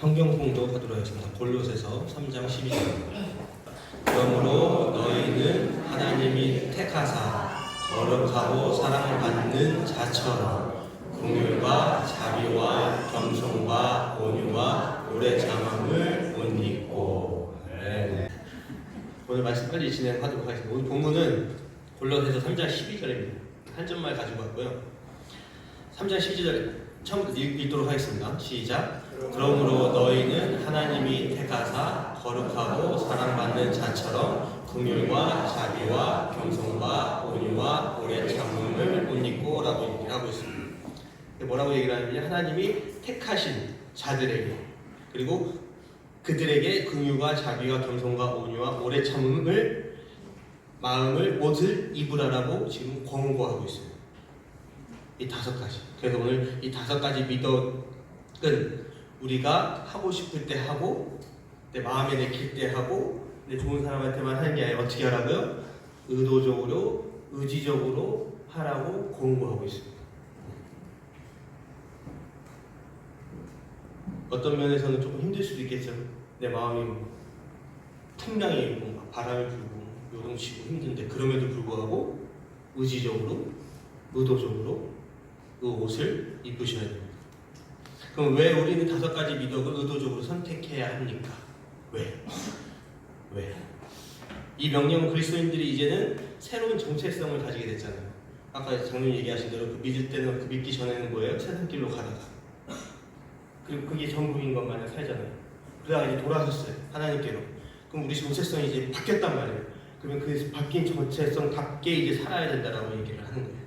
성경 공독하도록 하겠습니다. 골로새서 3장 12절입니다. 그러므로 너희는 하나님이 택하사 거룩하고 사랑받는 자처럼 긍휼과 자비와 겸손과 온유와 오래 참음을 못 잊고. 네. 오늘 말씀 빨리 진행하도록 하겠습니다. 오늘 본문은 골로새서 3장 12절입니다. 한 점만 가지고 왔고요. 3장 12절 처음부터 읽도록 하겠습니다. 시작. 그러므로 너희는 하나님이 택하사 거룩하고 사랑받는 자처럼 긍휼과 자비와 겸손과 온유와 오래 참음을 못 잊고 라고 얘기를 하고 있습니다. 뭐라고 얘기를 하냐면 하나님이 택하신 자들에게 그리고 그들에게 긍휼과 자비와 겸손과 온유와 오래 참음을 마음을 못을 입으라라고 지금 권고하고 있어요. 이 5가지. 그래서 오늘 이 5가지 미덕은 우리가 하고 싶을 때 하고 내 마음에 내킬 때 하고 내 좋은 사람한테만 하는 게 아니라 어떻게 하라고요? 의도적으로 의지적으로 하라고 권고하고 있습니다. 어떤 면에서는 조금 힘들 수도 있겠죠. 내 마음이 풍랑이 바람이 불고 요동치고 힘든데 그럼에도 불구하고 의지적으로 의도적으로 그 옷을 입으셔야 됩니다. 그럼 왜 우리는 5가지 미덕을 의도적으로 선택해야 합니까? 왜? 이 명령은 그리스도인들이 이제는 새로운 정체성을 가지게 됐잖아요. 아까 장로님 얘기하신 대로 그 믿을 때는 그 믿기 전에는 뭐예요? 세상 길로 가다가 그리고 그게 전부인 것 마냥 살잖아요. 그러다가 이제 돌아섰어요. 하나님께로. 그럼 우리 정체성이 이제 바뀌었단 말이에요. 그러면 그 바뀐 정체성답게 이제 살아야 된다라고 얘기를 하는 거예요.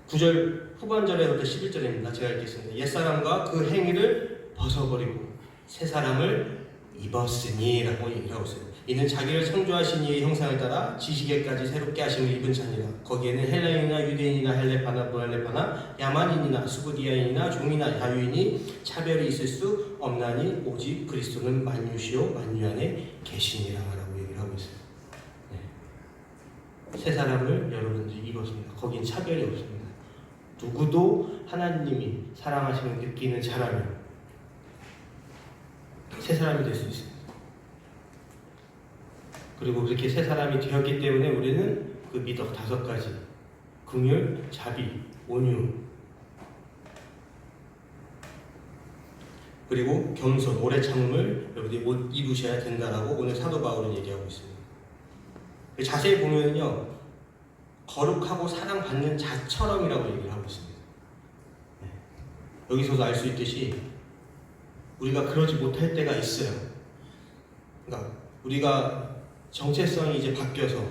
9절 후반절에부터 11절입니다. 제가 읽겠습니다. 옛사람과 그 행위를 벗어버리고 새 사람을 입었으니 라고 얘기를 하고 있어요. 이는 자기를 창조하신 이의 형상을 따라 지식에까지 새롭게 하심을 입은 자니라. 거기에는 헬라인이나 유대인이나 헬레파나 무헬레파나 야만인이나 수부디아인이나 종이나 자유인이 차별이 있을 수 없나니 오직 그리스도는 만유시요 만유 안에 계시니라 라고 얘기를 하고 있어요. 네. 새 사람을 여러분들이 입었습니다. 거긴 차별이 없습니다. 누구도 하나님이 사랑하심을 느끼는 자라면 새 사람이 될 수 있습니다. 그리고 그렇게 새 사람이 되었기 때문에 우리는 그 미덕 5가지 긍휼, 자비, 온유 그리고 겸손, 오래 참음을 여러분들이 못 입으셔야 된다라고 오늘 사도 바울은 얘기하고 있습니다. 자세히 보면요 거룩하고 사랑받는 자처럼이라고 얘기를 하고 있습니다. 여기서도 알 수 있듯이 우리가 그러지 못할 때가 있어요. 그러니까 우리가 정체성이 이제 바뀌어서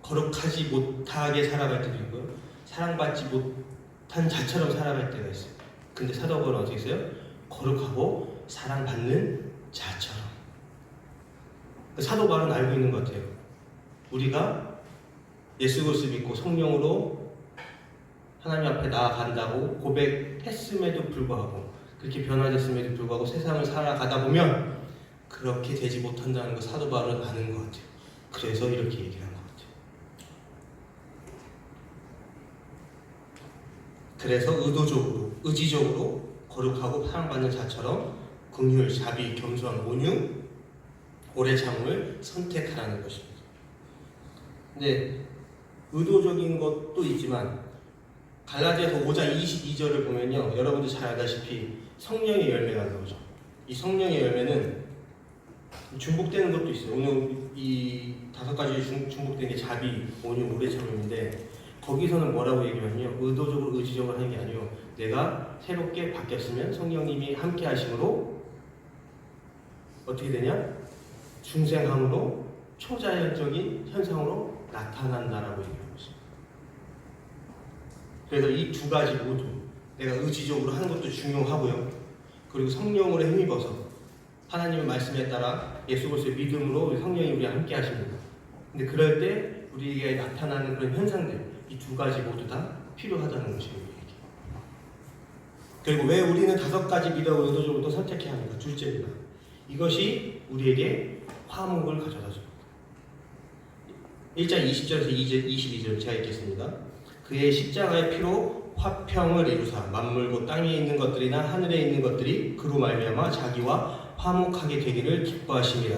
거룩하지 못하게 살아갈 때도 있고요. 사랑받지 못한 자처럼 살아갈 때가 있어요. 근데 사도 바울은 어떻게 했어요? 거룩하고 사랑받는 자처럼. 사도 바울은 알고 있는 것 같아요. 우리가 예수 그리스도를 믿고 성령으로 하나님 앞에 나아간다고 고백했음에도 불구하고 그렇게 변화됐음에도 불구하고 세상을 살아가다 보면 그렇게 되지 못한다는 거 사도 바울은 아는 것 같아요. 그래서 이렇게 얘기를 한 것 같아요. 그래서 의도적으로 의지적으로 거룩하고 사랑받는 자처럼 긍휼, 자비, 겸손, 온유, 오래 참음을 선택하라는 것입니다. 근데 의도적인 것도 있지만 갈라디아서 5장 22절을 보면요 여러분들 잘 알다시피 성령의 열매가 나오죠. 이 성령의 열매는 중복되는 것도 있어요. 오늘 이 5가지 중복된 게 자비, 온유, 오래 참음인데 거기서는 뭐라고 얘기하냐면요 의도적으로 의지적으로 하는 게 아니에요. 내가 새롭게 바뀌었으면 성령님이 함께 하심으로 어떻게 되냐? 중생함으로 초자연적인 현상으로 나타난다라고 얘기하고 있습니다. 그래서 이 2가지 모두 내가 의지적으로 하는 것도 중요하고요. 그리고 성령으로 힘입어서 하나님의 말씀에 따라 예수 그리스도의 믿음으로 성령이 우리와 함께 하십니다. 근데 그럴 때 우리에게 나타나는 그런 현상들 이 2가지 모두 다 필요하다는 것입니다. 그리고 왜 우리는 5가지 미덕을 의도적으로 선택해야 합니까? 둘째입니다. 이것이 우리에게 화목을 가져다 줍니다. 1장 20절에서 22절 제가 읽겠습니다. 그의 십자가의 피로 화평을 이루사 만물 곧 땅에 있는 것들이나 하늘에 있는 것들이 그로 말미암아 자기와 화목하게 되기를 기뻐하심이라.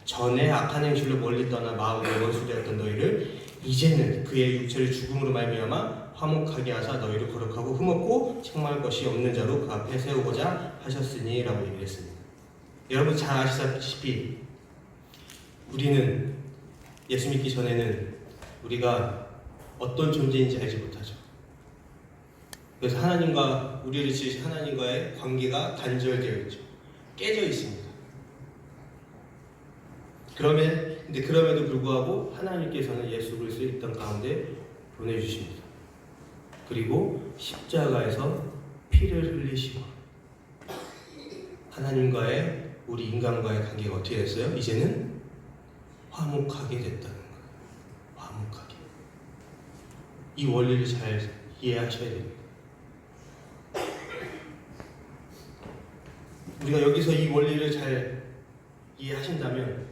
전에 악한 행실로 멀리 떠나 마음으로 원수되었던 너희를 이제는 그의 육체를 죽음으로 말미암아 화목하게 하사 너희를 거룩하고 흠없고 책망할 것이 없는 자로 그 앞에 세우고자 하셨으니 라고 얘기를 했습니다. 여러분 잘 아시다시피 우리는 예수 믿기 전에는 우리가 어떤 존재인지 알지 못하죠. 그래서 하나님과 우리를 지으신 하나님과의 관계가 단절되어 있죠. 깨져 있습니다. 그럼에도 불구하고 하나님께서는 예수 그리스도를 이 땅 가운데 보내주십니다. 그리고 십자가에서 피를 흘리시고 하나님과의 우리 인간과의 관계가 어떻게 됐어요? 이제는 화목하게 됐다는 거예요. 화목하게. 이 원리를 잘 이해하셔야 됩니다. 우리가 여기서 이 원리를 잘 이해하신다면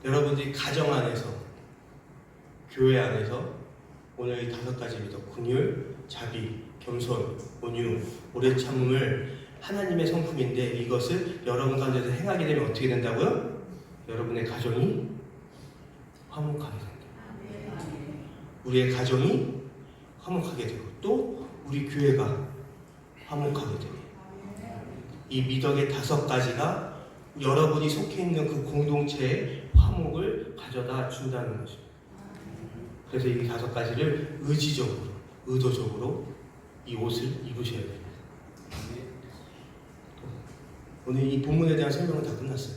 여러분들이 가정 안에서, 교회 안에서 오늘 이 5가지 미덕, 긍휼, 자비, 겸손, 온유, 오래 참음을 하나님의 성품인데 이것을 여러분 가운데서 행하게 되면 어떻게 된다고요? 여러분의 가정이 화목하게 된다. 우리의 가정이 화목하게 되고 또 우리 교회가 화목하게 되고 이 미덕의 5가지가 여러분이 속해 있는 그 공동체의 화목을 가져다 준다는 것입니다. 그래서 이 5가지를 의도적으로 이 옷을 입으셔야 됩니다. 오늘 이 본문에 대한 설명은 다 끝났어요.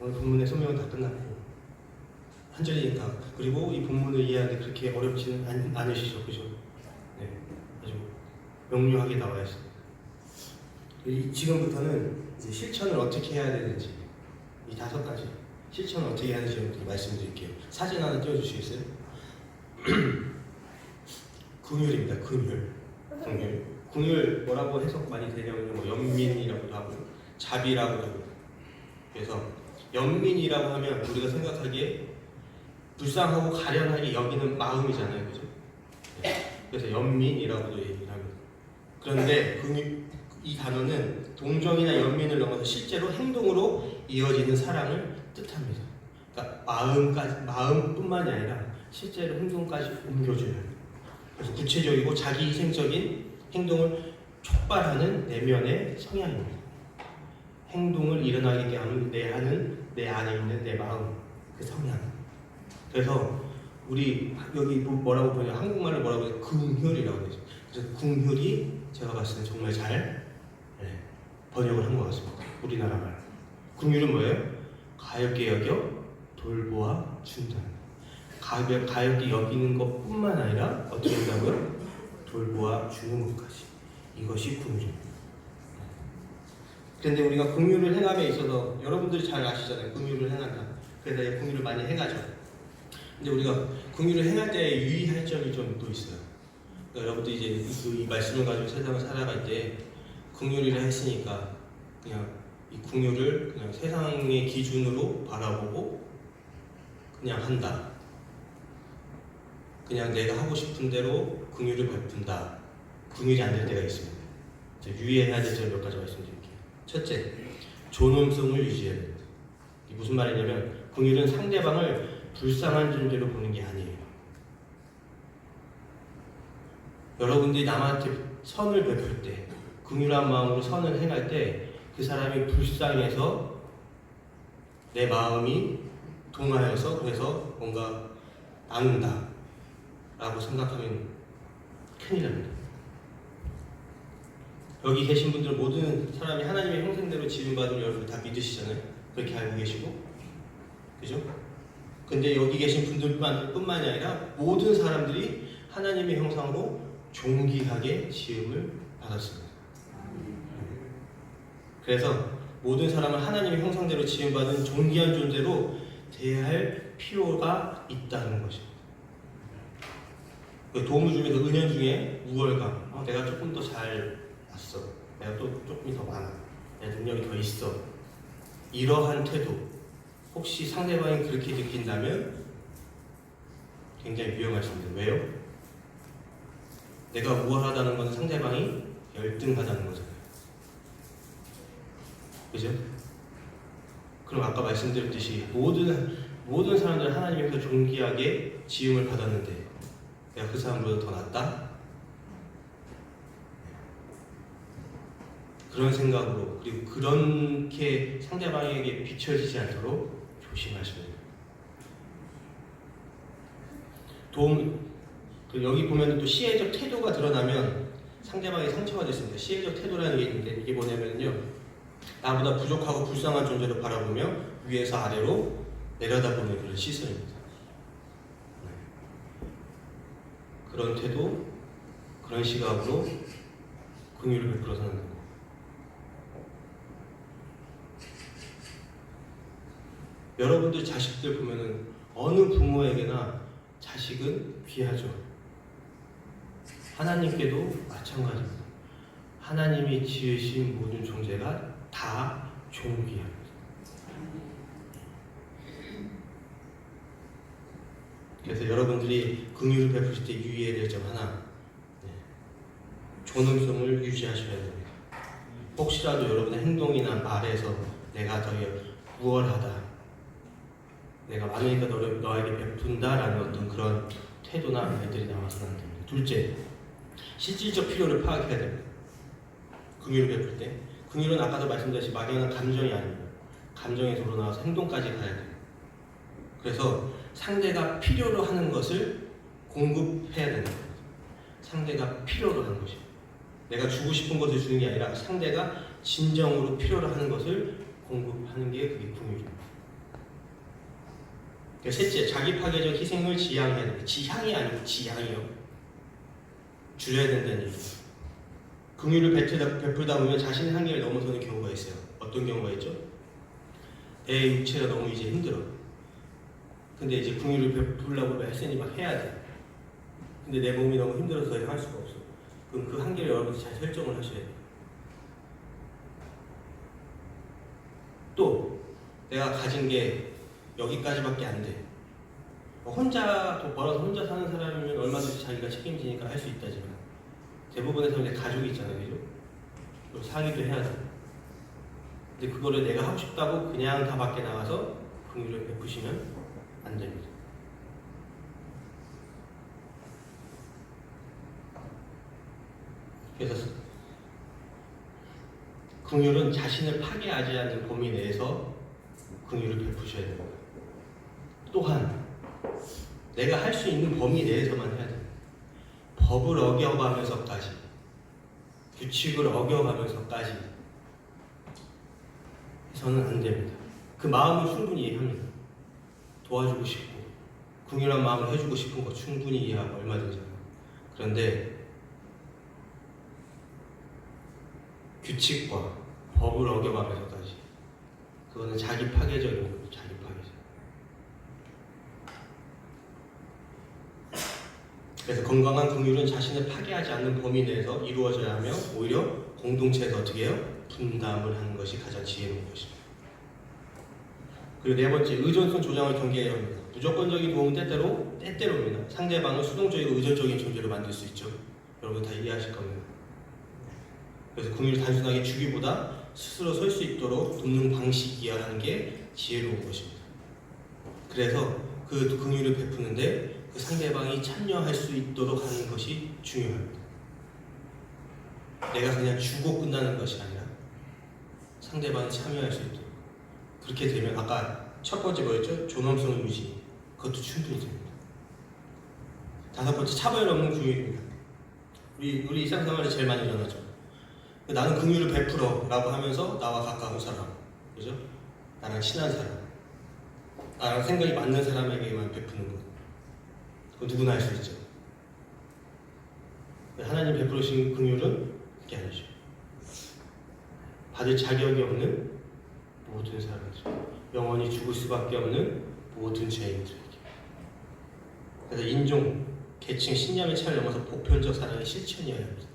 오늘 본문의 설명은 다 끝났고 한 절이니까. 그리고 이 본문을 이해하는데 그렇게 어렵지는 않으시죠, 그죠? 네, 아주 명료하게 나와 있습니다. 지금부터는 이제 실천을 어떻게 해야 되는지 이 5가지 실천을 어떻게 해야 되는지 말씀드릴게요. 사진 하나 띄워주시겠어요? 긍휼입니다. 긍휼 뭐라고 해석 많이 되냐면요, 뭐 연민이라고도 하고 자비라고도 하고. 그래서 연민이라고 하면 우리가 생각하기에 불쌍하고 가련하게 여기는 마음이잖아요, 그죠? 네. 그래서 연민이라고도 얘기를 합니다. 그런데 이 단어는 동정이나 연민을 넘어서 실제로 행동으로 이어지는 사랑을 뜻합니다. 그러니까 마음뿐만이 아니라 실제로 행동까지 옮겨주는. 그래서 구체적이고 자기 희생적인 행동을 촉발하는 내면의 성향입니다. 행동을 일어나게 하는 내 안에 있는 내 마음, 그 성향. 그래서 우리 여기 뭐라고 보냐, 한국말로 뭐라고 해요? 긍휼이라고 되죠. 그래서 긍휼이 제가 봤을 때 정말 잘 번역을 한 것 같습니다. 우리나라 말. 긍휼은 뭐예요? 가볍게 여겨 돌보아 준다. 가볍게 여기는 것뿐만 아니라 어떻게 한다고요? 돌보아 주는 것까지. 이것이 긍휼입니다. 그런데 우리가 긍휼을 행함에 있어서 여러분들이 잘 아시잖아요. 긍휼을 행한다. 그래서 긍휼을 많이 행하죠. 근데 우리가 긍휼을 행할 때 유의할 점이 좀 또 있어요. 그러니까 여러분들이 이제 이 말씀을 가지고 세상을 살아갈 때 긍휼이라 했으니까 그냥 이 긍휼을 그냥 세상의 기준으로 바라보고 그냥 한다. 그냥 내가 하고 싶은 대로 긍휼을 베푼다. 긍휼이 안 될 때가 있습니다. 유의해야 될 점 몇 가지 말씀드릴게요. 첫째, 존엄성을 유지해야 됩니다. 이게 무슨 말이냐면 긍휼은 상대방을 불쌍한 존재로 보는 게 아니에요. 여러분들이 남한테 선을 베풀 때, 긍휼한 마음으로 선을 행할 때 그 사람이 불쌍해서 내 마음이 동하여서 그래서 뭔가 나눈다 라고 생각하면 큰일 납니다. 여기 계신 분들 모든 사람이 하나님의 형상대로 지음받은 여러분 다 믿으시잖아요. 그렇게 알고 계시고, 그죠? 근데 여기 계신 분들뿐만이 아니라 모든 사람들이 하나님의 형상으로 존귀하게 지음을 받았습니다. 그래서 모든 사람은 하나님의 형상대로 지음받은 존귀한 존재로 대할 필요가 있다는 것입니다. 그 도움을 주면서 은연 중에 우월감, 내가 조금 더 잘 왔어, 내가 또 조금 더 많아, 내 능력이 더 있어, 이러한 태도, 혹시 상대방이 그렇게 느낀다면 굉장히 위험하십니다. 왜요? 내가 우월하다는 건 상대방이 열등하다는 거잖아요. 그죠? 그럼 아까 말씀드렸듯이 모든 사람들 하나님께서 존귀하게 지음을 받았는데 내가 그 사람보다 더 낫다? 그런 생각으로, 그리고 그렇게 상대방에게 비춰지지 않도록 조심하셔야 돼요. 여기 보면 또 시혜적 태도가 드러나면 상대방이 상처가 됐습니다. 시혜적 태도라는 게 있는데 이게 뭐냐면요, 나보다 부족하고 불쌍한 존재로 바라보며 위에서 아래로 내려다보는 그런 시선입니다. 그런 태도, 그런 시각으로 긍휼을 베풀어 사는 거. 여러분들 자식들 보면은 어느 부모에게나 자식은 귀하죠. 하나님께도 마찬가지입니다. 하나님이 지으신 모든 존재가 다 존귀합니다. 그래서 여러분들이 긍휼을 베푸실 때 유의해야 될 점 하나, 존엄성을 유지하셔야 됩니다. 혹시라도 여러분의 행동이나 말에서 내가 더 우월하다, 내가 많으니까 너에게 베푼다라는 어떤 그런 태도나 애들이 나와서는 안 됩니다. 둘째, 실질적 필요를 파악해야 됩니다. 긍휼을 베풀 때, 긍휼은 아까도 말씀드렸듯이 막연한 감정이 아닙니다. 감정에서 우러나와서 행동까지 가야 돼요. 그래서 상대가 필요로 하는 것을 공급해야 된다. 상대가 필요로 하는 것이, 내가 주고 싶은 것을 주는 게 아니라 상대가 진정으로 필요로 하는 것을 공급하는 게 그게 긍휼입니다. 셋째, 자기 파괴적 희생을 지향해야 됩니다. 지향이 아니고 지향이요. 줄여야 된다는 얘기죠. 긍휼을 베풀다 보면 자신의 한계를 넘어서는 경우가 있어요. 어떤 경우가 있죠? 내 육체가 너무 이제 힘들어. 근데 이제 긍휼을 베풀려고 했으니 막 해야 돼. 근데 내 몸이 너무 힘들어서 더 이상 할 수가 없어. 그럼 그 한계를 여러분이 잘 설정을 하셔야 돼요. 또 내가 가진 게 여기까지밖에 안 돼. 혼자 돈 벌어서 혼자 사는 사람이면 얼마든지 자기가 책임지니까 할 수 있다지만 대부분의 사람들이 가족이 있잖아요, 그죠? 또 사기도 해야 돼. 근데 그거를 내가 하고 싶다고 그냥 다 밖에 나가서 긍휼을 베푸시면 안 됩니다. 그래서 긍휼은 자신을 파괴하지 않는 범위 내에서 긍휼을 베푸셔야 됩니다. 또한 내가 할 수 있는 범위 내에서만 해야 돼요. 법을 어겨가면서까지, 규칙을 어겨가면서까지 해서는 안 됩니다. 그 마음을 충분히 이해합니다. 도와주고 싶고 긍휼한 마음을 해주고 싶은 거 충분히 이해하고 얼마든지. 그런데 규칙과 법을 어겨가면서까지, 그거는 자기 파괴적인 거예요. 자기 파괴적. 그래서 건강한 긍휼은 자신을 파괴하지 않는 범위 내에서 이루어져야 하며 오히려 공동체에서 어떻게 해요? 분담을 하는 것이 가장 지혜로운 것입니다. 그리고 네 번째, 의존성 조장을 경계해야 합니다. 무조건적인 도움은 때때로입니다. 상대방을 수동적이고 의존적인 존재로 만들 수 있죠. 여러분 다 이해하실 겁니다. 그래서 긍휼을 단순하게 주기보다 스스로 설 수 있도록 돕는 방식이어야 하는 게 지혜로운 것입니다. 그래서 그 긍휼을 베푸는데 그 상대방이 참여할 수 있도록 하는 것이 중요합니다. 내가 그냥 주고 끝나는 것이 아니라 상대방이 참여할 수 있도록. 그렇게 되면 아까 첫 번째 뭐였죠? 존엄성 유지. 그것도 충분히 됩니다. 다섯 번째, 차별 없는 긍휼입니다. 우리 일상생활에 제일 많이 일어나죠. 나는 긍휼을 베풀어 라고 하면서 나와 가까운 사람, 그죠? 나랑 친한 사람, 나랑 생각이 맞는 사람에게만 베푸는 것. 그건 누구나 할 수 있죠. 하나님 베풀으신 긍휼은 그게 아니죠. 받을 자격이 없는 모든 사람이죠. 영원히 죽을 수밖에 없는 모든 죄인들에게. 그래서 인종, 계층, 신념의 차이를 넘어서 보편적 사랑의 실천이어야 합니다.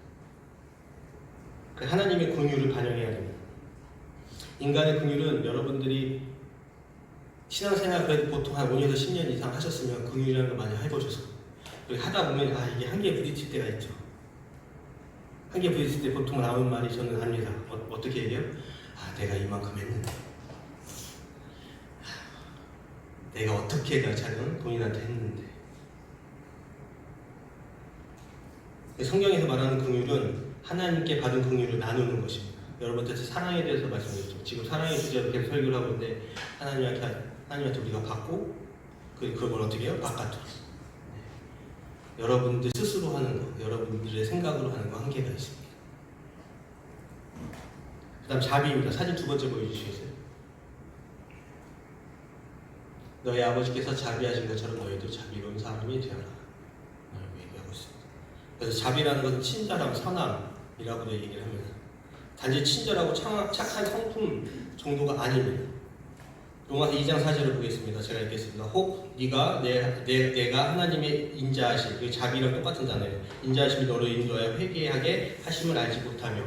하나님의 긍휼을 반영해야 됩니다. 인간의 긍휼은 여러분들이 신앙생활 그래도 보통 한 5년에서 10년 이상 하셨으면 긍휼이라는 걸 많이 해보셔서, 그리고 하다 보면 이게 한계에 부딪힐 때가 있죠. 한계 부딪힐 때 보통 나오는 말이 저는 합니다. 어떻게 얘기해요? 아, 내가 이만큼 했는데, 내가 어떻게 자는 본인한테 했는데. 성경에서 말하는 긍휼은 하나님께 받은 긍휼을 나누는 것입니다. 여러분한테 사랑에 대해서 말씀드렸죠. 지금 사랑의 주제로 계속 설교를 하고 있는데 하나님한테 우리가 받고 그걸 어떻게 해요? 바깥으로. 여러분들 스스로 하는 거, 여러분들의 생각으로 하는 거 한계가 있습니다. 그 다음 자비입니다. 사진 두 번째 보여주시겠어요? 너희 아버지께서 자비하신 것처럼 너희도 자비로운 사람이 되어라 라고 얘기하고 있습니다. 그래서 자비라는 것은 친절함, 선함이라고도 얘기를 합니다. 단지 친절하고 착한 성품 정도가 아닙니다. 로마서 2장 4절을 보겠습니다. 제가 읽겠습니다. 혹 네가 내가 하나님의 인자하심, 그 자비랑 똑같은 단어예요. 인자하심이 너를 인도하여 회개하게 하심을 알지 못하며,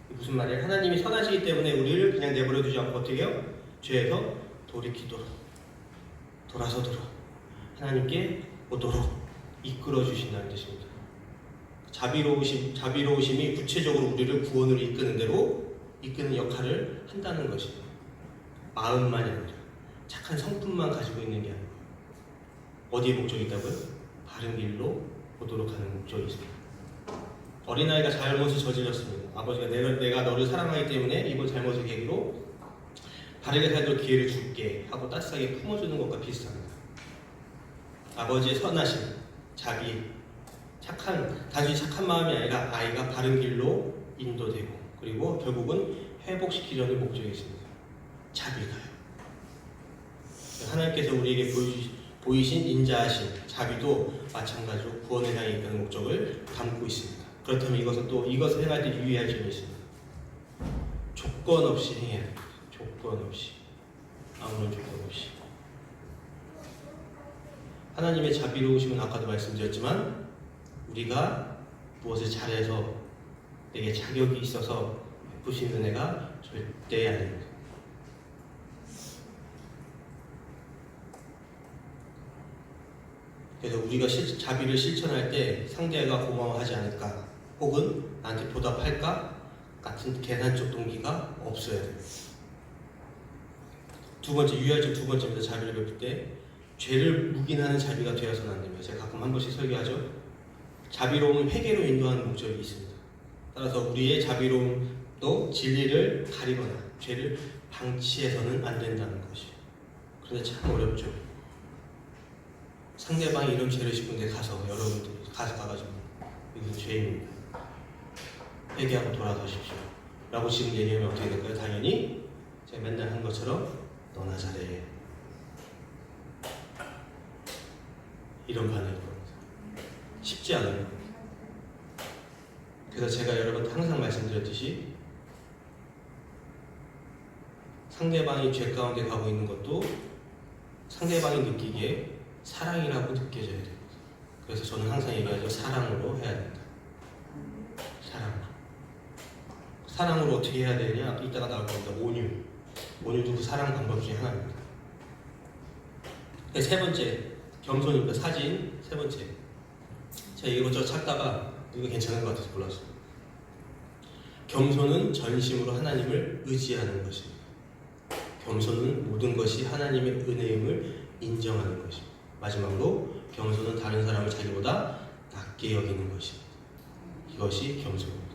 무슨 말이에요? 하나님이 선하시기 때문에 우리를 그냥 내버려 두지 않고 어떻게 해요? 죄에서 돌이키도록, 돌아서도록, 하나님께 오도록 이끌어 주신다는 뜻입니다. 자비로우심이 구체적으로 우리를 구원으로 이끄는 대로 이끄는 역할을 한다는 것입니다. 마음만이 아니라 착한 성품만 가지고 있는 게 아니고, 어디에 목적이 있다고요? 바른 길로 오도록 하는 목적이 있습니다. 어린아이가 잘못을 저질렀습니다. 아버지가 내가 너를 사랑하기 때문에 이번 잘못을 계기로 바르게 살도록 기회를 줄게 하고 따뜻하게 품어주는 것과 비슷합니다. 아버지의 선하심, 자비, 단순히 착한 마음이 아니라 아이가 바른 길로 인도되고, 그리고 결국은 회복시키려는 목적이 있습니다. 자비가요. 하나님께서 우리에게 보이신 인자하심, 자비도 마찬가지로 구원을 향해 있다는 목적을 담고 있습니다. 그렇다면 이것을 행할 때 유의할 점이 있습니다. 조건 없이 행해야 됩니다. 조건 없이, 아무런 조건 없이. 하나님의 자비로우심은 아까도 말씀드렸지만 우리가 무엇을 잘해서 내게 자격이 있어서 베푸신 은혜가 절대 아닙니다. 그래서 우리가 자비를 실천할 때 상대가 고마워하지 않을까, 혹은 나한테 보답할까 같은 계산적 동기가 없어야 돼요. 두 번째, 유의할 점 두 번째입니다. 자비를 베풀 때 죄를 묵인하는 자비가 되어서는 안 됩니다. 제가 가끔 한 번씩 설교하죠. 자비로움은 회개로 인도하는 목적이 있습니다. 따라서 우리의 자비로움도 진리를 가리거나 죄를 방치해서는 안 된다는 것이에요. 그런데 참 어렵죠. 상대방이 이런 죄를 짓고 데 여러분들 가가지고 이건 죄입니다, 회개하고 돌아가십시오 라고 지금 얘기하면 어떻게 될까요? 당연히 제가 맨날 한 것처럼 너나 잘해, 이런 반응일 겁니다. 쉽지 않아요. 그래서 제가 여러분한테 항상 말씀드렸듯이 상대방이 죄 가운데 가고 있는 것도 상대방이 느끼기에 사랑이라고 느껴져야 됩니다. 그래서 저는 항상 얘기하죠. 사랑으로 해야 된다. 사랑으로 어떻게 해야 되냐? 이따가 나올 겁니다. 온유도 그 사랑 방법 중에 하나입니다. 세 번째, 겸손입니다. 사진 세 번째. 제가 이것저것 찾다가 이거 괜찮은 것 같아서 골랐어요. 겸손은 전심으로 하나님을 의지하는 것입니다. 겸손은 모든 것이 하나님의 은혜임을 인정하는 것입니다. 마지막으로 겸손은 다른 사람을 자기보다 낮게 여기는 것입니다. 이것이 겸손입니다.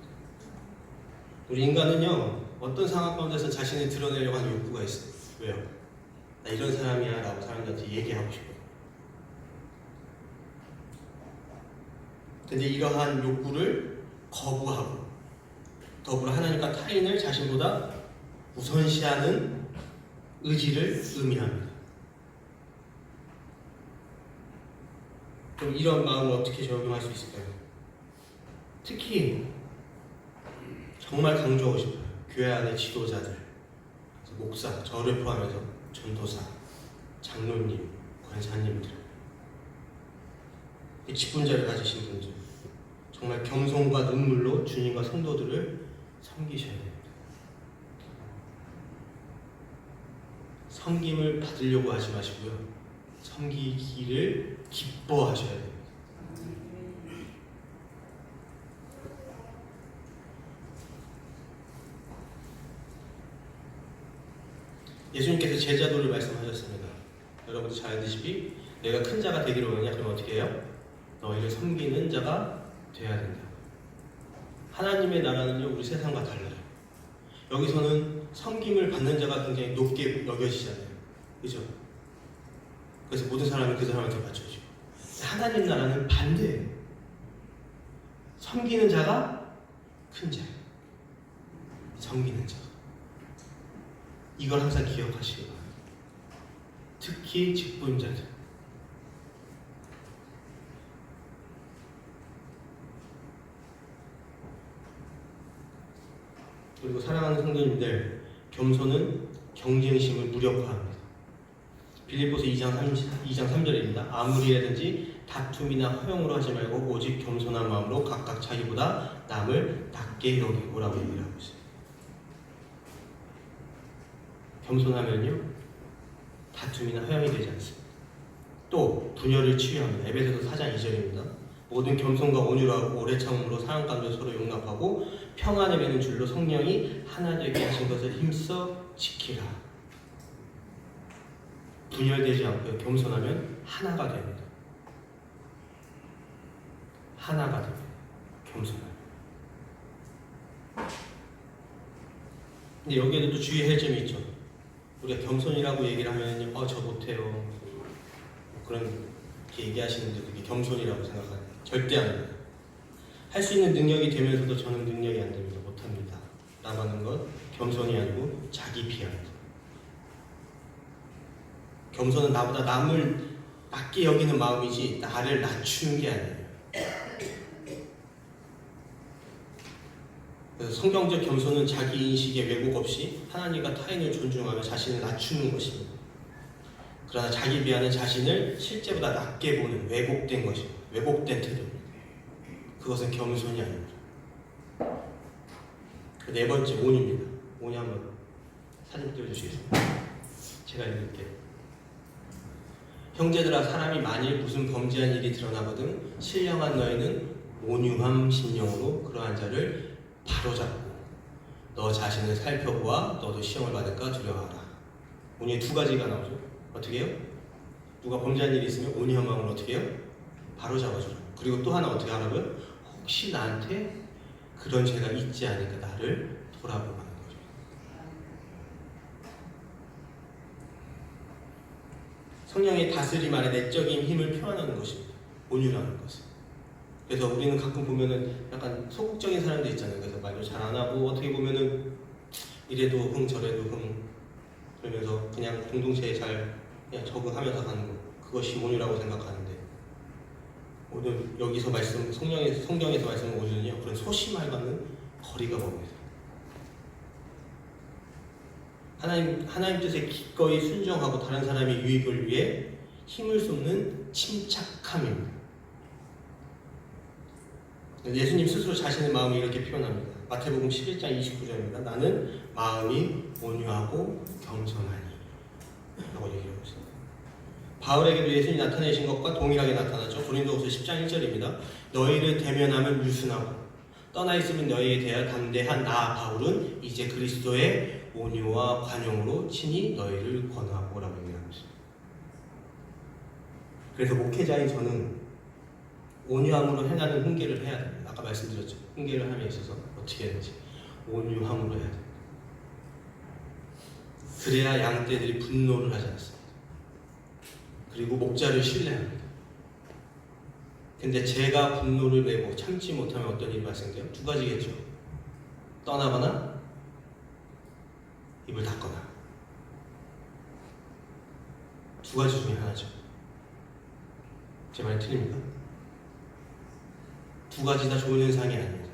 우리 인간은요, 어떤 상황 가운데서 자신을 드러내려고 하는 욕구가 있어요. 왜요? 나 이런 사람이야 라고 사람들한테 얘기하고 싶어요. 근데 이러한 욕구를 거부하고 더불어 하나님과 타인을 자신보다 우선시하는 의지를 의미합니다. 그럼 이런 마음을 어떻게 적용할 수 있을까요? 특히 정말 강조하고 싶어요. 교회 안의 지도자들, 목사, 저를 포함해서 전도사, 장로님, 권사님들, 직분자를 가지신 분들, 정말 겸손과 눈물로 주님과 성도들을 섬기셔야 됩니다. 섬김을 받으려고 하지 마시고요, 섬기기를 기뻐하셔야 됩니다. 예수님께서 제자도를 말씀하셨습니다. 여러분도 잘 아시다시피 내가 큰 자가 되기를 원하냐? 그럼 어떻게 해요? 너희를 섬기는 자가 돼야 된다. 하나님의 나라는요, 우리 세상과 달라요. 여기서는 섬김을 받는 자가 굉장히 높게 여겨지잖아요. 그죠? 그래서 모든 사람이 그 사람한테 맞춰지고. 하나님 나라는 반대예요. 섬기는 자가 큰 자예요. 섬기는 자가. 이걸 항상 기억하시기 바랍니다. 특히 직분자들. 그리고 사랑하는 성도님들, 겸손은 경쟁심을 무력화합니다. 빌립보서 2장 3절입니다. 아무리 해든지 다툼이나 허용으로 하지 말고 오직 겸손한 마음으로 각각 자기보다 남을 낮게 여기고라고 얘기를 하고 있어요. 겸손하면요, 다툼이나 허용이 되지 않습니다. 또 분열을 치유합니다. 에베소서 4장 2절입니다. 모든 겸손과 온유하고 오래 참음으로 사랑 가운데 서로 용납하고 평안을 맺는 줄로 성령이 하나 되게 하신 것을 힘써 지키라. 분열되지 않고요, 겸손하면 하나가 됩니다. 하나가 됩니다. 겸손하면. 근데 여기에도 또 주의할 점이 있죠. 우리가 겸손이라고 얘기를 하면요, 저 못해요. 그런 얘기하시는데 그게 겸손이라고 생각하는 절대 아닙니다. 할 수 있는 능력이 되면서도 저는 능력이 안 됩니다. 못합니다. 라는 건 겸손이 아니고 자기 비하입니다. 겸손은 나보다 남을 낮게 여기는 마음이지 나를 낮추는 게 아니에요. 그래서 성경적 겸손은 자기 인식에 왜곡 없이 하나님과 타인을 존중하며 자신을 낮추는 것입니다. 그러나 자기 비하는 자신을 실제보다 낮게 보는 왜곡된 것입니다. 왜곡된 태도입니다. 그것은 겸손이 아닙니다. 네 번째, 온유입니다. 온유 한번 사진 띄워주시겠습니다. 제가 읽을게요. 형제들아, 사람이 만일 무슨 범죄한 일이 드러나거든 신령한 너희는 온유함 심령으로 그러한 자를 바로잡고 너 자신을 살펴보아 너도 시험을 받을까 두려워하라. 온유에 두 가지가 나오죠. 어떻게 해요? 누가 범죄한 일이 있으면 온유한 마음을 어떻게 해요? 바로잡아주라. 그리고 또 하나 어떻게 하라고요? 혹시 나한테 그런 죄가 있지 않을까 나를 돌아보라는 거죠. 성령의 다스림 안에 내적인 힘을 표현하는 것입니다. 온유라는 것은. 그래서 우리는 가끔 보면은 약간 소극적인 사람들 있잖아요. 그래서 말도 잘 안 하고 어떻게 보면은 이래도 흥 저래도 흥 그러면서 그냥 공동체에 잘 그냥 적응하면서 가는 거. 그것이 온유라고 생각하는데 오늘 여기서 말씀 성경에서 말씀하는 온유는요, 그런 소심함과는 거리가 멉니다. 하나님 뜻에 기꺼이 순종하고 다른 사람의 유익을 위해 힘을 쏟는 침착함입니다. 예수님 스스로 자신의 마음을 이렇게 표현합니다. 마태복음 11장 29절입니다. 나는 마음이 온유하고 겸손하니 라고 얘기하고 있습니다. 바울에게도 예수님이 나타내신 것과 동일하게 나타나죠. 고린도후서 10장 1절입니다. 너희를 대면하면 유순하고 떠나 있으면 너희에 대하여 담대한 나 바울은 이제 그리스도의 온유와 관용으로 친히 너희를 권하고 라고 얘기하고 있습니다. 그래서 목회자인 저는 온유함으로 행하는 훈계를 해야 됩니다. 아까 말씀드렸죠. 훈계를 함에 있어서 어떻게 해야 되지? 온유함으로 해야 됩니다. 그래야 양떼들이 분노를 하지 않습니다. 그리고 목자를 신뢰합니다. 근데 제가 분노를 내고 참지 못하면 어떤 일이 발생돼요? 두 가지겠죠. 떠나거나 입을 닫거나. 두 가지 중에 하나죠. 제 말이 틀립니까? 두 가지 다 좋은 현상이 아닙니다.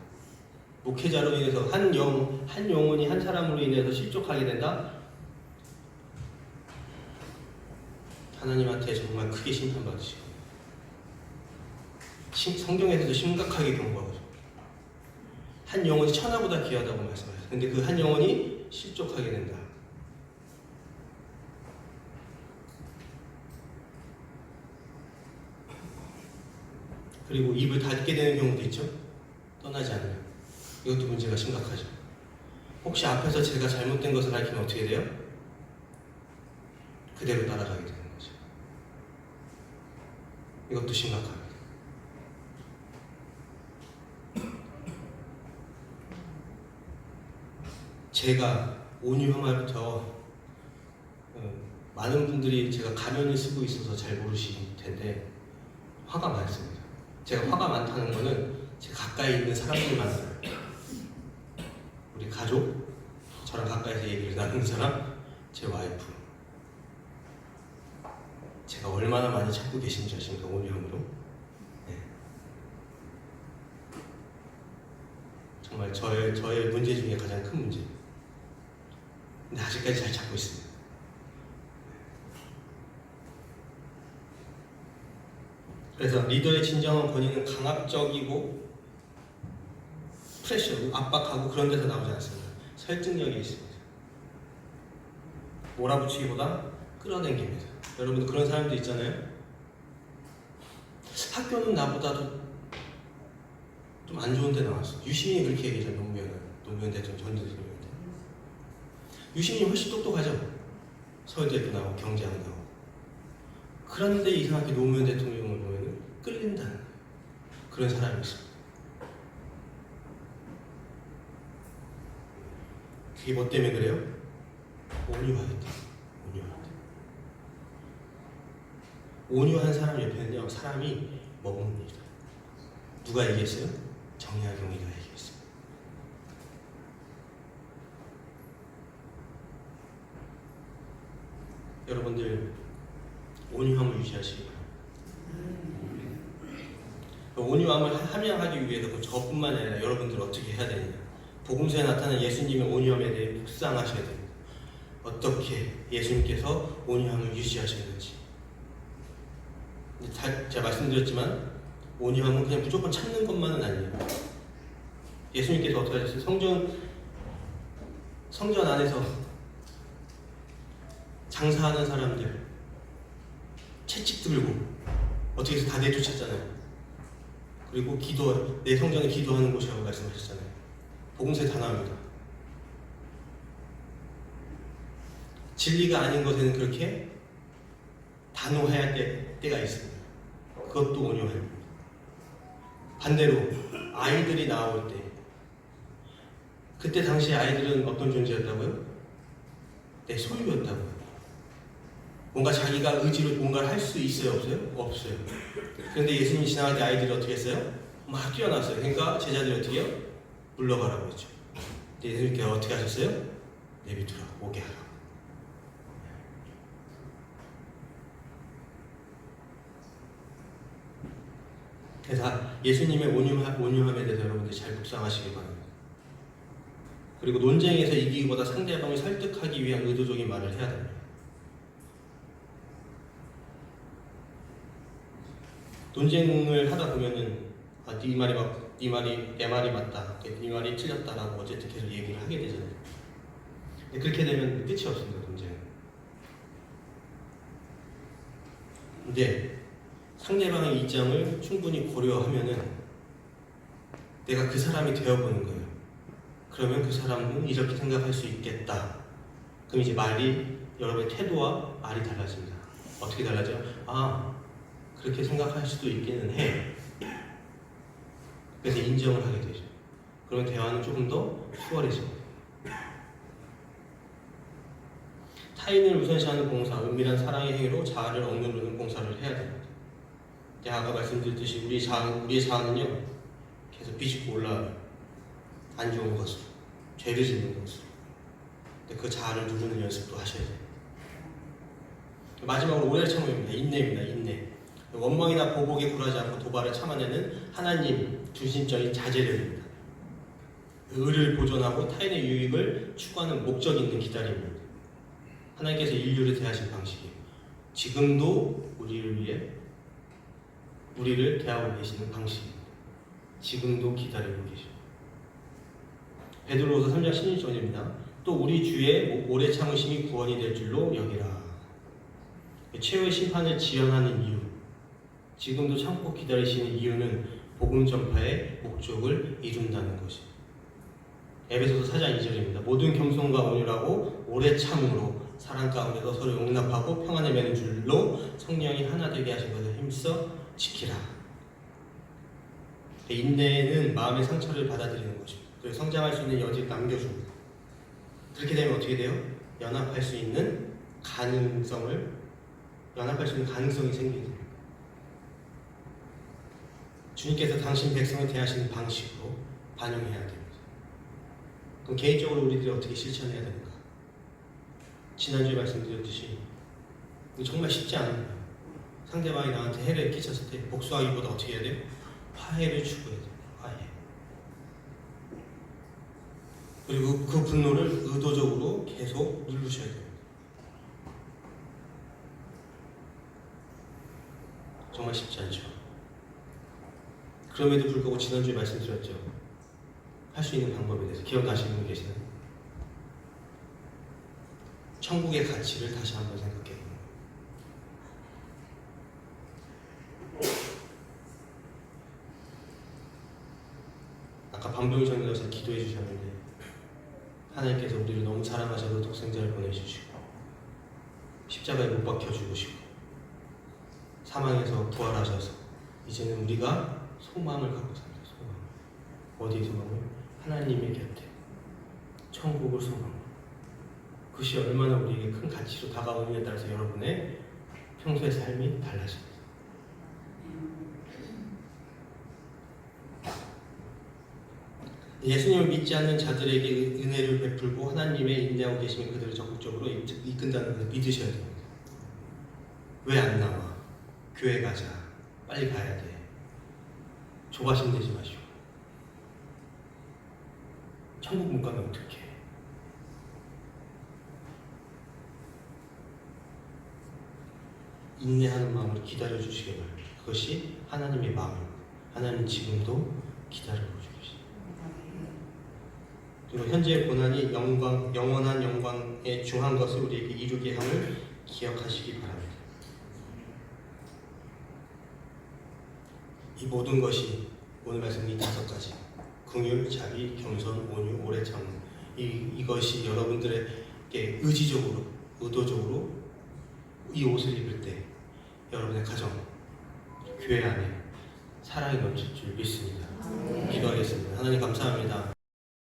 목회자로 인해서 한 영혼이 한 사람으로 인해서 실족하게 된다? 하나님한테 정말 크게 심판받으시고 성경에서도 심각하게 경고하고 한 영혼이 천하보다 귀하다고 말씀하셨어요. 근데 그 한 영혼이 실족하게 된다. 그리고 입을 닫게 되는 경우도 있죠. 떠나지 않으면. 이것도 문제가 심각하죠. 혹시 앞에서 제가 잘못된 것을 밝히면 어떻게 돼요? 그대로 따라가게 되는 거죠. 이것도 심각합니다. 제가 온유함부터 많은 분들이 제가 가면을 쓰고 있어서 잘 모르실 텐데 화가 많습니다. 제가 화가 많다는 거는 제 가까이 있는 사람들만 알아요. 우리 가족, 저랑 가까이서 얘기를 나누는 사람, 제 와이프. 제가 얼마나 많이 찾고 계신지 아십니까? 온유함으로. 네. 정말 저의 문제 중에 가장 큰 문제. 근데 아직까지 잘 찾고 있습니다. 그래서 리더의 진정한 권위는 강압적이고 프레셔, 압박하고 그런 데서 나오지 않습니다. 설득력이 있습니다. 몰아붙이기보다 끌어당깁니다. 여러분 그런 사람들 있잖아요. 학교는 나보다도 좀 안 좋은 데 나왔어. 유시민이 그렇게 얘기하죠. 노무현 대통령, 전 대통령한테. 유시민이 훨씬 똑똑하죠. 서울대학교 나오고 경제학 나오고. 그런데 이상하게 노무현 대통령을 보면 끌린다는 거예요. 그런 사람이 있습니다. 그게 뭐 때문에 그래요? 온유하겠다. 온유한 사람 옆에는요, 사람이 머뭅니다. 누가 얘기했어요? 정약용이가 얘기했어요. 여러분들 온유함을 유지하시기 바랍니다. 온유함을 함양하기 위해서 저뿐만 아니라 여러분들 어떻게 해야 되느냐? 복음서에 나타난 예수님의 온유함에 대해 묵상하셔야 됩니다. 어떻게 예수님께서 온유함을 유지하셨는지. 제가 말씀드렸지만 온유함은 그냥 무조건 참는 것만은 아니에요. 예수님께서 어떻게 하셨어요? 성전 안에서 장사하는 사람들 채찍 들고 어떻게 해서 다 내쫓았잖아요. 그리고 내 성전에 기도하는 곳이라고 말씀하셨잖아요. 복음서에 다 나옵니다. 진리가 아닌 것에는 그렇게 단호해야 할 때가 있습니다. 그것도 온유합니다. 반대로 아이들이 나올 때, 그때 당시 아이들은 어떤 존재였다고요? 내 소유였다고요. 뭔가 자기가 의지로 뭔가를 할 수 있어요? 없어요? 없어요. 그런데 예수님이 지나갈 때 아이들이 어떻게 했어요? 막 뛰어났어요. 그러니까 제자들이 어떻게 해요? 물러가라고 했죠. 근데 예수님께서 어떻게 하셨어요? 내비두라, 오게 하라고. 그래서 예수님의 온유함에 대해서 여러분들이 잘 묵상하시기 바랍니다. 그리고 논쟁에서 이기기보다 상대방을 설득하기 위한 의도적인 말을 해야 됩니다. 논쟁을 하다 보면은 네 말이 내 말이 맞다, 네 말이 틀렸다라고 어쨌든 계속 얘기를 하게 되잖아요. 근데 그렇게 되면 끝이 없습니다. 논쟁은. 근데 상대방의 입장을 충분히 고려하면은 내가 그 사람이 되어보는 거예요. 그러면 그 사람은 이렇게 생각할 수 있겠다. 그럼 이제 여러분의 태도와 말이 달라집니다. 어떻게 달라져요? 그렇게 생각할 수도 있기는 해. 그래서 인정을 하게 되죠. 그러면 대화는 조금 더 수월해집니다. 타인을 우선시하는 봉사, 은밀한 사랑의 행위로 자아를 억누르는 봉사를 해야 됩니다. 아까 말씀드렸듯이 우리의 자아는요 계속 비집고 올라와요. 안 좋은 것으로, 죄를 짓는 것으로. 근데 그 자아를 누르는 연습도 하셔야 돼요. 마지막으로 오해를 참음입니다. 인내. 원망이나 보복에 굴하지 않고 도발을 참아내는 하나님 중심적인 자제력입니다. 의를 보존하고 타인의 유익을 추구하는 목적 있는 기다림입니다. 하나님께서 인류를 대하신 방식이에요. 지금도 우리를 대하고 계시는 방식입니다. 지금도 기다리고 계십니다. 베드로후서 3장 16절입니다. 또 우리 주의 오래 참으심이 구원이 될 줄로 여기라. 최후의 심판을 지연하는 이유, 지금도 참고 기다리시는 이유는 복음 전파의 목적을 이룬다는 것입니다. 에베소서 4장 2절입니다. 모든 겸손과 온유라고 오래 참음으로 사랑 가운데도 서로 용납하고 평안을 맺는 줄로 성령이 하나 되게 하신 것을 힘써 지키라. 인내는 마음의 상처를 받아들이는 것입니다. 그리고 성장할 수 있는 여지를 남겨줍니다. 그렇게 되면 어떻게 돼요? 연합할 수 있는 가능성이 생기죠. 주님께서 당신 백성을 대하시는 방식으로 반영해야 됩니다. 그럼 개인적으로 우리들이 어떻게 실천해야 됩니까? 지난주에 말씀드렸듯이 정말 쉽지 않은 거예요. 상대방이 나한테 해를 끼쳤을 때 복수하기보다 어떻게 해야 돼요? 화해를 추구해야 돼요. 화해. 그리고 그 분노를 의도적으로 계속 누르셔야 됩니다. 정말 쉽지 않죠. 그럼에도 불구하고 지난주에 말씀드렸죠. 할 수 있는 방법에 대해서 기억나시는 분 계시나요? 천국의 가치를 다시 한번 생각해 봅니다. 아까 방병정 여사 기도해 주셨는데 하나님께서 우리를 너무 사랑하셔서 독생자를 보내주시고 십자가에 못 박혀 죽으시고 사망에서 부활하셔서 이제는 우리가 소망을 갖고 삽니다. 소망. 어디에 소망을? 하나님의 곁에. 천국을 소망. 그것이 얼마나 우리에게 큰 가치로 다가오느냐에 따라서 여러분의 평소의 삶이 달라집니다. 예수님을 믿지 않는 자들에게 은혜를 베풀고 하나님의 인내하고 계시면 그들을 적극적으로 이끈다는 것을 믿으셔야 됩니다. 왜 안 나와? 교회 가자. 빨리 가야 돼. 조바심 내지 마시고. 천국 못 가면 어떡해? 인내하는 마음으로 기다려주시기 바랍니다. 그것이 하나님의 마음입니다. 하나님 지금도 기다려주고 계십니다. 그리고 현재의 고난이 영원한 영광에 중한 것을 우리에게 이루게 함을 기억하시기 바랍니다. 이 모든 것이 오늘 말씀 이 5가지 긍휼, 자비, 겸손, 온유, 오래 참음 이것이 여러분들에게 의도적으로 이 옷을 입을 때 여러분의 가정, 교회 안에 사랑이 넘칠 줄 믿습니다. 기도하겠습니다. 하나님 감사합니다.